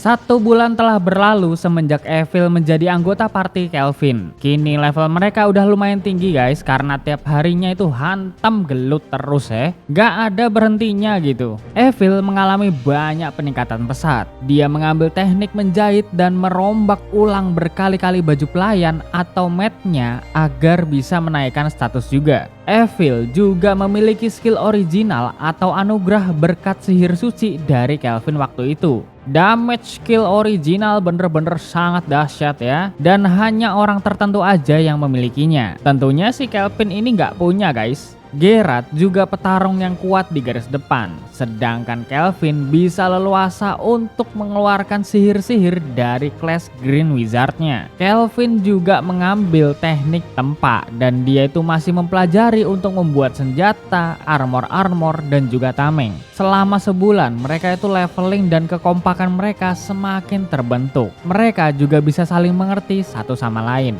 1 bulan telah berlalu semenjak Evil menjadi anggota party Kelvin. Kini level mereka udah lumayan tinggi guys, karena tiap harinya itu hantam gelut terus ya. Gak ada berhentinya gitu. Evil mengalami banyak peningkatan pesat. Dia mengambil teknik menjahit dan merombak ulang berkali-kali baju pelayan atau matnya agar bisa menaikkan status juga. Evil juga memiliki skill original atau anugerah berkat sihir suci dari Kelvin waktu itu. Damage skill original bener-bener sangat dahsyat ya, dan hanya orang tertentu aja yang memilikinya. Tentunya si Kelvin ini nggak punya guys. Geralt juga petarung yang kuat di garis depan, sedangkan Kelvin bisa leluasa untuk mengeluarkan sihir-sihir dari kelas Green Wizard-nya. Kelvin juga mengambil teknik tempa dan dia itu masih mempelajari untuk membuat senjata, armor dan juga tameng. Selama sebulan mereka itu leveling dan kekompakan mereka semakin terbentuk. Mereka juga bisa saling mengerti satu sama lain.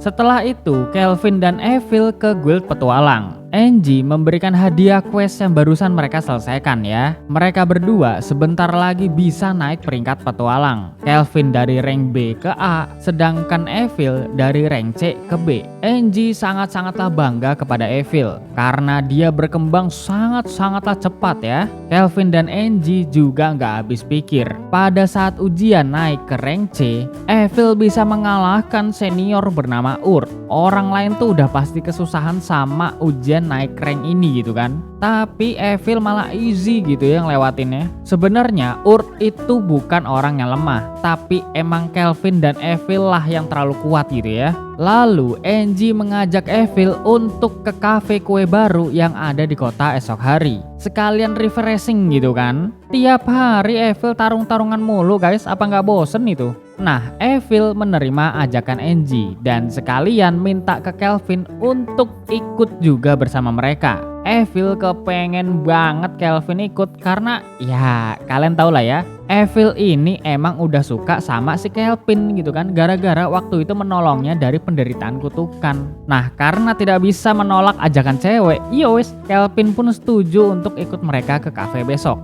Setelah itu, Kelvin dan Evil ke guild petualang. Angie memberikan hadiah quest yang barusan mereka selesaikan ya. Mereka berdua sebentar lagi bisa naik peringkat petualang. Kelvin dari rank B ke A, sedangkan Evil dari rank C ke B. Angie sangat-sangatlah bangga kepada Evil karena dia berkembang sangat-sangatlah cepat ya. Kelvin dan Angie juga nggak habis pikir. Pada saat ujian naik ke rank C, Evil bisa mengalahkan senior bernama Urt. Orang lain tuh udah pasti kesusahan sama ujian naik rank ini gitu kan, tapi Evil malah easy gitu ya ngelewatinnya. Sebenarnya Urt itu bukan orang yang lemah, tapi emang Kelvin dan Evil lah yang terlalu kuat gitu ya. Lalu Angie mengajak Evil untuk ke cafe kue baru yang ada di kota esok hari. Sekalian refreshing gitu kan. Tiap hari Evil tarung-tarungan mulu guys, apa nggak bosen itu? Nah, Evil menerima ajakan Angie dan sekalian minta ke Kelvin untuk ikut juga bersama mereka. Evil kepengen banget Kelvin ikut karena ya kalian tau lah ya, Evil ini emang udah suka sama si Kelvin gitu kan, gara-gara waktu itu menolongnya dari penderitaan kutukan. Nah, karena tidak bisa menolak ajakan cewek, yowes Kelvin pun setuju untuk ikut mereka ke cafe besok.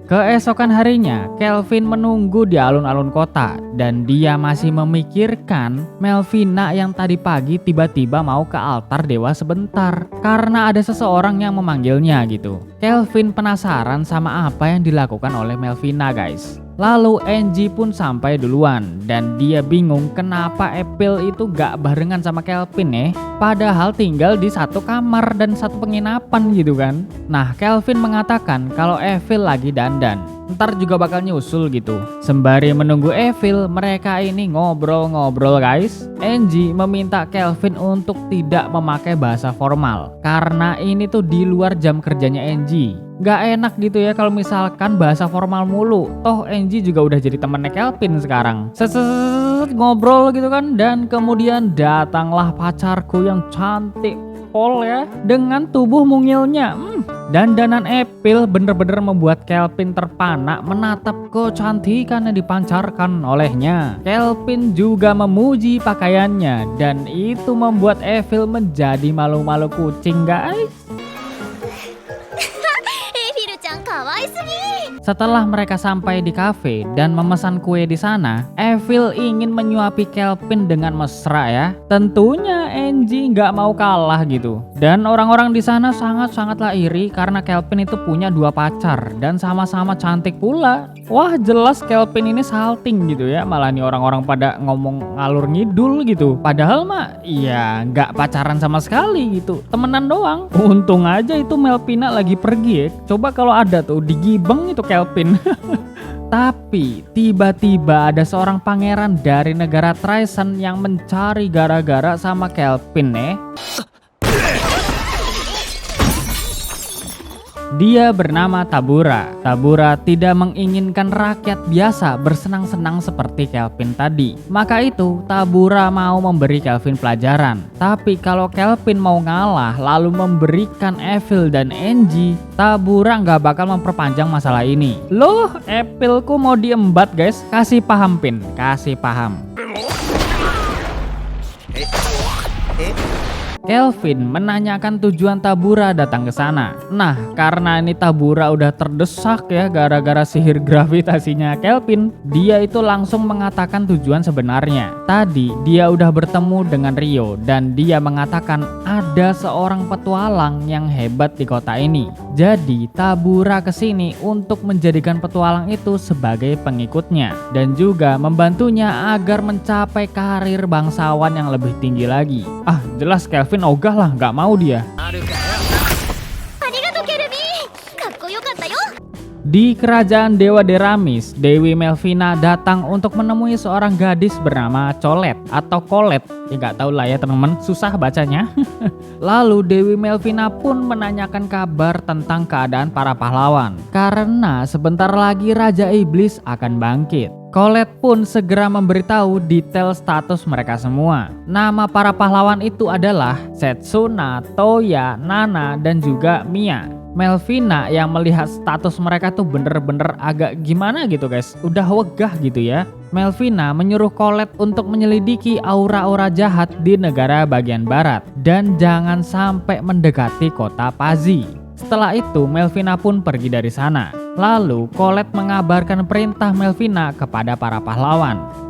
Keesokan harinya, Kelvin menunggu di alun-alun kota dan dia masih memikirkan Melvina yang tadi pagi tiba-tiba mau ke altar dewa sebentar karena ada seseorang yang memanggilnya gitu. Kelvin penasaran sama apa yang dilakukan oleh Melvina guys. Lalu Angie pun sampai duluan dan dia bingung kenapa Evil itu gak barengan sama Kelvin padahal tinggal di satu kamar dan satu penginapan gitu kan. Nah, Kelvin mengatakan kalau Evil lagi dandan, ntar juga bakal nyusul gitu. Sembari menunggu Evil, mereka ini ngobrol-ngobrol guys. Angie meminta Kelvin untuk tidak memakai bahasa formal karena ini tuh di luar jam kerjanya Angie. Gak enak gitu ya kalau misalkan bahasa formal mulu. Toh Angie juga udah jadi temennya Kelvin sekarang. Ngobrol gitu kan, dan kemudian datanglah pacarku yang cantik pol ya, dengan tubuh mungilnya. Dandanan Evil bener-bener membuat Kelvin terpana menatap kecantikan yang dipancarkan olehnya. Kelvin juga memuji pakaiannya dan itu membuat Evil menjadi malu-malu kucing guys. Setelah mereka sampai di kafe dan memesan kue di sana, Evil ingin menyuapi Kelvin dengan mesra ya. Tentunya Angie nggak mau kalah gitu. Dan orang-orang di sana sangat-sangatlah iri karena Kelvin itu punya 2 pacar dan sama-sama cantik pula. Wah, jelas Kelvin ini salting gitu ya. Malah nih orang-orang pada ngomong ngalur ngidul gitu. Padahal mah ya nggak pacaran sama sekali gitu, temenan doang. Untung aja itu Melvina lagi pergi ya. Coba kalau ada tuh digibeng itu Kelvin. Tapi tiba-tiba ada seorang pangeran dari negara Tristan yang mencari gara-gara sama Kelvin Dia bernama Tabura. Tabura tidak menginginkan rakyat biasa bersenang-senang seperti Kelvin tadi. Maka itu Tabura mau memberi Kelvin pelajaran. Tapi kalau Kelvin mau ngalah lalu memberikan Evil dan Angie, Tabura nggak bakal memperpanjang masalah ini. Loh, Evilku mau diembat guys. Kasih paham Pin, kasih paham. Kelvin menanyakan tujuan Tabura datang ke sana. Nah, karena ini Tabura udah terdesak ya gara-gara sihir gravitasinya Kelvin, dia itu langsung mengatakan tujuan sebenarnya. Tadi dia udah bertemu dengan Rio dan dia mengatakan ada seorang petualang yang hebat di kota ini. Jadi Tabura kesini untuk menjadikan petualang itu sebagai pengikutnya dan juga membantunya agar mencapai karir bangsawan yang lebih tinggi lagi. Ah, jelas Kelvin ogah lah, nggak mau dia. Di kerajaan Dewa Deramis, Dewi Melvina datang untuk menemui seorang gadis bernama Colet atau Colet. Ya nggak tahu lah ya teman-teman, susah bacanya. Lalu Dewi Melvina pun menanyakan kabar tentang keadaan para pahlawan. Karena sebentar lagi Raja Iblis akan bangkit. Colet pun segera memberitahu detail status mereka semua. Nama para pahlawan itu adalah Setsuna, Toya, Nana, dan juga Mia. Melvina yang melihat status mereka tuh bener-bener agak gimana gitu guys, udah wegah gitu ya. Melvina menyuruh Colet untuk menyelidiki aura-aura jahat di negara bagian barat dan jangan sampai mendekati kota Pazzi. Setelah itu Melvina pun pergi dari sana. Lalu Colet mengabarkan perintah Melvina kepada para pahlawan.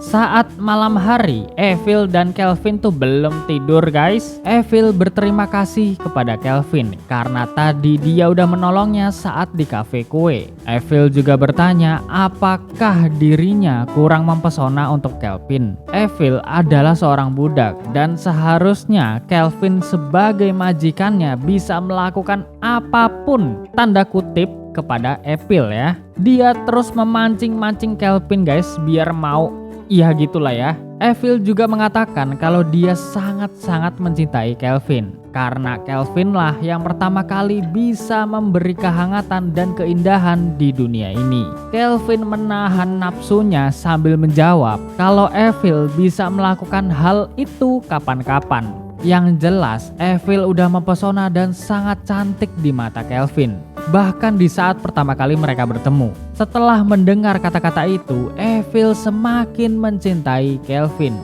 Saat malam hari, Evil dan Kelvin tuh belum tidur guys. Evil berterima kasih kepada Kelvin karena tadi dia udah menolongnya saat di kafe kue. Evil juga bertanya apakah dirinya kurang mempesona untuk Kelvin. Evil adalah seorang budak dan seharusnya Kelvin sebagai majikannya bisa melakukan apapun tanda kutip kepada Evil ya. Dia terus memancing-mancing Kelvin guys biar mau. Iya gitulah ya. Evil juga mengatakan kalau dia sangat-sangat mencintai Kelvin karena Kelvin lah yang pertama kali bisa memberi kehangatan dan keindahan di dunia ini. Kelvin menahan nafsunya sambil menjawab kalau Evil bisa melakukan hal itu kapan-kapan. Yang jelas Evil udah mempesona dan sangat cantik di mata Kelvin. Bahkan di saat pertama kali mereka bertemu. Setelah mendengar kata-kata itu, Evil semakin mencintai Kelvin.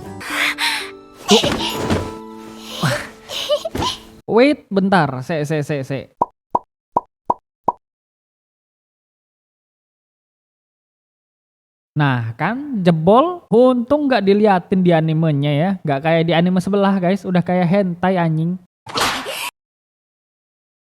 Wait, bentar, se. Nah kan jebol, untung nggak diliatin di animenya ya, nggak kayak di anime sebelah guys, udah kayak hentai anjing.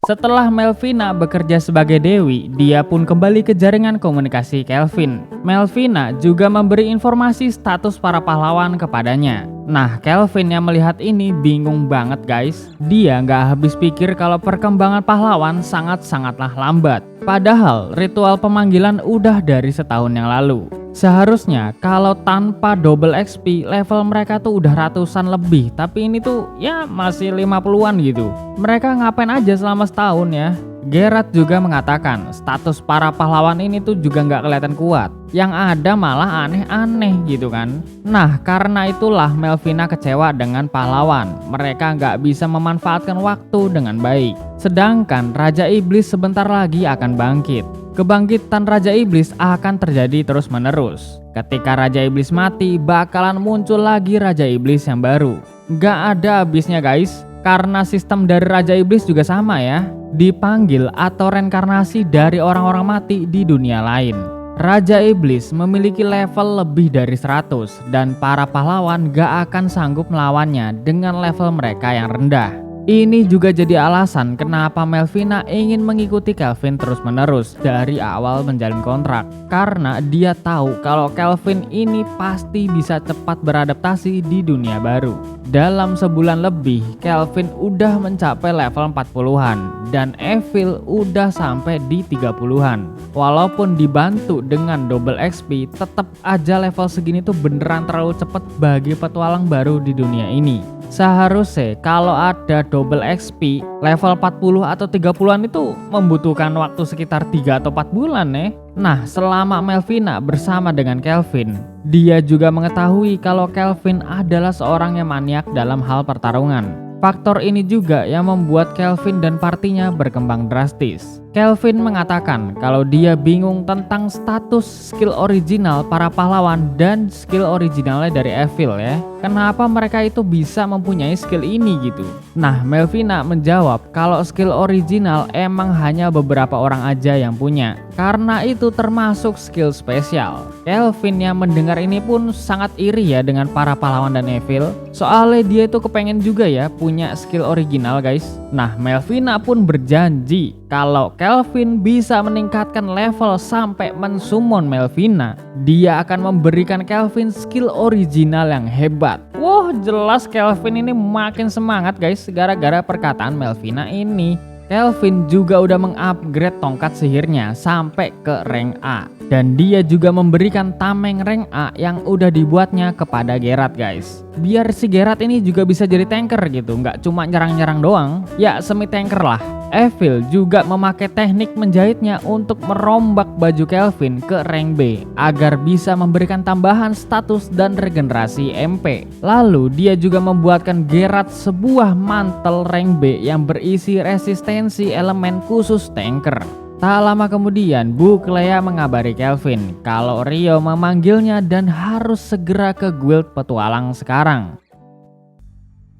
Setelah Melvina bekerja sebagai Dewi, dia pun kembali ke jaringan komunikasi Kelvin. Melvina juga memberi informasi status para pahlawan kepadanya. Nah, Kelvin yang melihat ini bingung banget guys. Dia nggak habis pikir kalau perkembangan pahlawan sangat-sangatlah lambat. Padahal ritual pemanggilan udah dari setahun yang lalu. Seharusnya kalau tanpa double XP level mereka tuh udah ratusan lebih, tapi ini tuh ya masih 50-an gitu. Mereka ngapain aja selama setahun ya? Gerard juga mengatakan status para pahlawan ini tuh juga nggak kelihatan kuat. Yang ada malah aneh-aneh gitu kan. Nah karena itulah Melvina kecewa dengan pahlawan. Mereka nggak bisa memanfaatkan waktu dengan baik. Sedangkan Raja Iblis sebentar lagi akan bangkit. Kebangkitan Raja Iblis akan terjadi terus-menerus. Ketika Raja Iblis mati, bakalan muncul lagi Raja Iblis yang baru. Gak ada habisnya guys, karena sistem dari Raja Iblis juga sama ya. Dipanggil atau reinkarnasi dari orang-orang mati di dunia lain. Raja Iblis memiliki level lebih dari 100 dan para pahlawan gak akan sanggup melawannya dengan level mereka yang rendah. Ini juga jadi alasan kenapa Melvina ingin mengikuti Kelvin terus-menerus dari awal menjalin kontrak. Karena dia tahu kalau Kelvin ini pasti bisa cepat beradaptasi di dunia baru. Dalam sebulan lebih, Kelvin udah mencapai level 40-an dan Evil udah sampai di 30-an. Walaupun dibantu dengan double XP, tetap aja level segini tuh beneran terlalu cepat bagi petualang baru di dunia ini. Seharusnya kalau ada double XP level 40 atau 30-an itu membutuhkan waktu sekitar 3 atau 4 bulan ya. Nah selama Melvina bersama dengan Kelvin, dia juga mengetahui kalau Kelvin adalah seorang yang maniak dalam hal pertarungan. Faktor ini juga yang membuat Kelvin dan partinya berkembang drastis. Kelvin mengatakan kalau dia bingung tentang status skill original para pahlawan dan skill originalnya dari Evil ya. Kenapa mereka itu bisa mempunyai skill ini gitu. Nah, Melvina menjawab kalau skill original emang hanya beberapa orang aja yang punya, karena itu termasuk skill spesial. Kelvin yang mendengar ini pun sangat iri ya dengan para pahlawan dan Evil. Soalnya dia itu kepengen juga ya punya skill original guys. Nah, Melvina pun berjanji kalau Kelvin bisa meningkatkan level sampai mensummon Melvina, dia akan memberikan Kelvin skill original yang hebat. Wah, jelas Kelvin ini makin semangat guys gara-gara perkataan Melvina ini. Kelvin juga udah mengupgrade tongkat sihirnya sampai ke rank A. Dan dia juga memberikan tameng rank A yang udah dibuatnya kepada Geralt guys. Biar si Geralt ini juga bisa jadi tanker gitu, nggak cuma nyerang-nyerang doang. Ya semi tanker lah. Evil juga memakai teknik menjahitnya untuk merombak baju Kelvin ke rank B agar bisa memberikan tambahan status dan regenerasi MP. Lalu dia juga membuatkan Geralt sebuah mantel rank B yang berisi resistensi elemen khusus tanker. Tak lama kemudian, Bu Clea mengabari Kelvin kalau Rio memanggilnya dan harus segera ke guild petualang sekarang.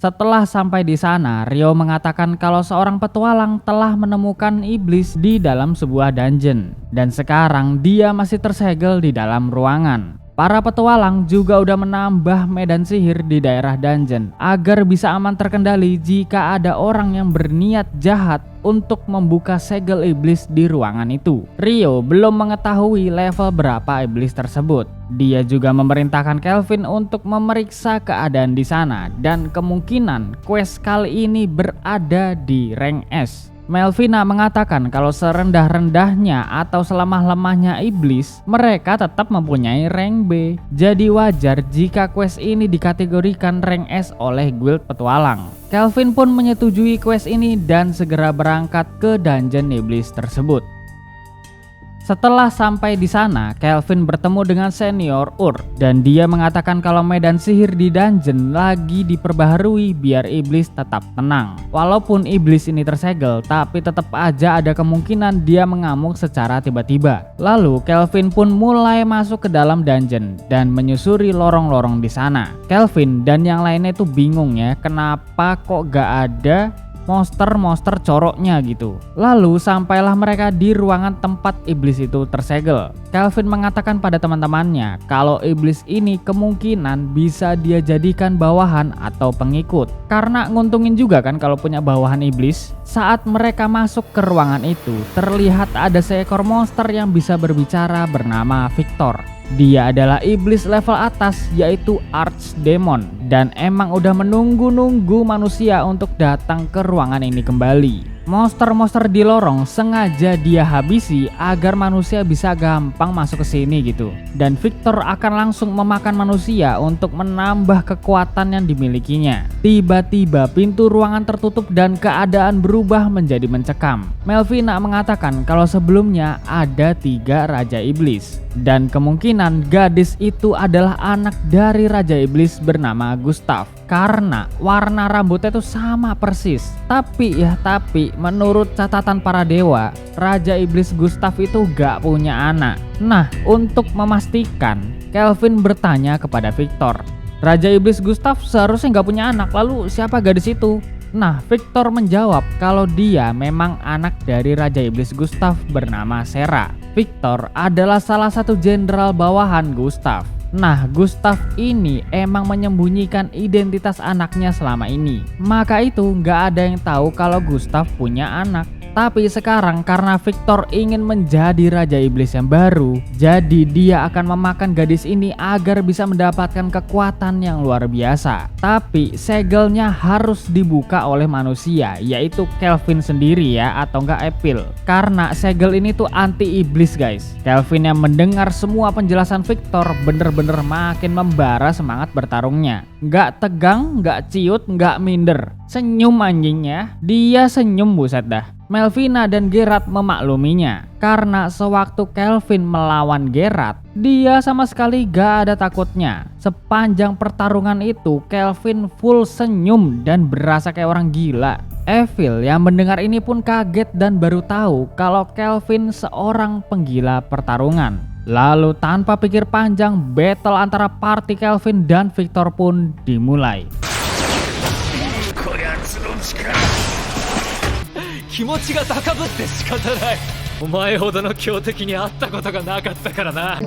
Setelah sampai di sana, Rio mengatakan kalau seorang petualang telah menemukan iblis di dalam sebuah dungeon dan sekarang dia masih tersegel di dalam ruangan. Para petualang juga udah menambah medan sihir di daerah dungeon agar bisa aman terkendali jika ada orang yang berniat jahat untuk membuka segel iblis di ruangan itu. Rio belum mengetahui level berapa iblis tersebut. Dia juga memerintahkan Kelvin untuk memeriksa keadaan di sana dan kemungkinan quest kali ini berada di rank S. Melvina mengatakan kalau serendah-rendahnya atau selemah-lemahnya iblis, mereka tetap mempunyai rank B. Jadi wajar jika quest ini dikategorikan rank S oleh guild petualang. Kelvin pun menyetujui quest ini dan segera berangkat ke dungeon iblis tersebut. Setelah sampai di sana, Kelvin bertemu dengan senior Ur dan dia mengatakan kalau medan sihir di dungeon lagi diperbaharui biar iblis tetap tenang. Walaupun iblis ini tersegel, tapi tetap aja ada kemungkinan dia mengamuk secara tiba-tiba. Lalu Kelvin pun mulai masuk ke dalam dungeon dan menyusuri lorong-lorong di sana. Kelvin dan yang lainnya itu bingung ya, kenapa kok gak ada monster coroknya gitu. Lalu sampailah mereka di ruangan tempat iblis itu tersegel. Kelvin mengatakan pada teman-temannya kalau iblis ini kemungkinan bisa dia jadikan bawahan atau pengikut. Karena nguntungin juga kan kalau punya bawahan iblis. Saat mereka masuk ke ruangan itu, terlihat ada seekor monster yang bisa berbicara bernama Victor. Dia adalah iblis level atas yaitu Archdemon dan emang udah menunggu-nunggu manusia untuk datang ke ruangan ini kembali. Monster-monster di lorong sengaja dia habisi agar manusia bisa gampang masuk ke sini gitu. Dan Victor akan langsung memakan manusia untuk menambah kekuatan yang dimilikinya. Tiba-tiba pintu ruangan tertutup dan keadaan berubah menjadi mencekam. Melvina mengatakan kalau sebelumnya ada 3 Raja Iblis. Dan kemungkinan gadis itu adalah anak dari Raja Iblis bernama Gustav. Karena warna rambutnya itu sama persis. Tapi menurut catatan para dewa, Raja Iblis Gustav itu gak punya anak. Nah, untuk memastikan, Kelvin bertanya kepada Victor, Raja Iblis Gustav seharusnya gak punya anak, lalu siapa gadis itu? Nah, Victor menjawab kalau dia memang anak dari Raja Iblis Gustav bernama Sera. Victor adalah salah satu jenderal bawahan Gustav. Nah, Gustav ini emang menyembunyikan identitas anaknya selama ini. Maka itu nggak ada yang tahu kalau Gustav punya anak. Tapi sekarang karena Victor ingin menjadi Raja Iblis yang baru, jadi dia akan memakan gadis ini agar bisa mendapatkan kekuatan yang luar biasa. Tapi segelnya harus dibuka oleh manusia, yaitu Kelvin sendiri ya, atau enggak Evil. Karena segel ini tuh anti iblis guys. Kelvin yang mendengar semua penjelasan Victor bener-bener makin membara semangat bertarungnya. Nggak tegang, nggak ciut, nggak minder. Senyum anjingnya, dia senyum buset dah. Melvina dan Geralt memakluminya karena sewaktu Kelvin melawan Geralt, dia sama sekali gak ada takutnya. Sepanjang pertarungan itu Kelvin full senyum dan berasa kayak orang gila. Evil yang mendengar ini pun kaget dan baru tahu kalau Kelvin seorang penggila pertarungan. Lalu tanpa pikir panjang, battle antara party Kelvin dan Victor pun dimulai. 気持ちが高ぶって仕方ない。お前ほどの強敵に会ったことがなかったからな。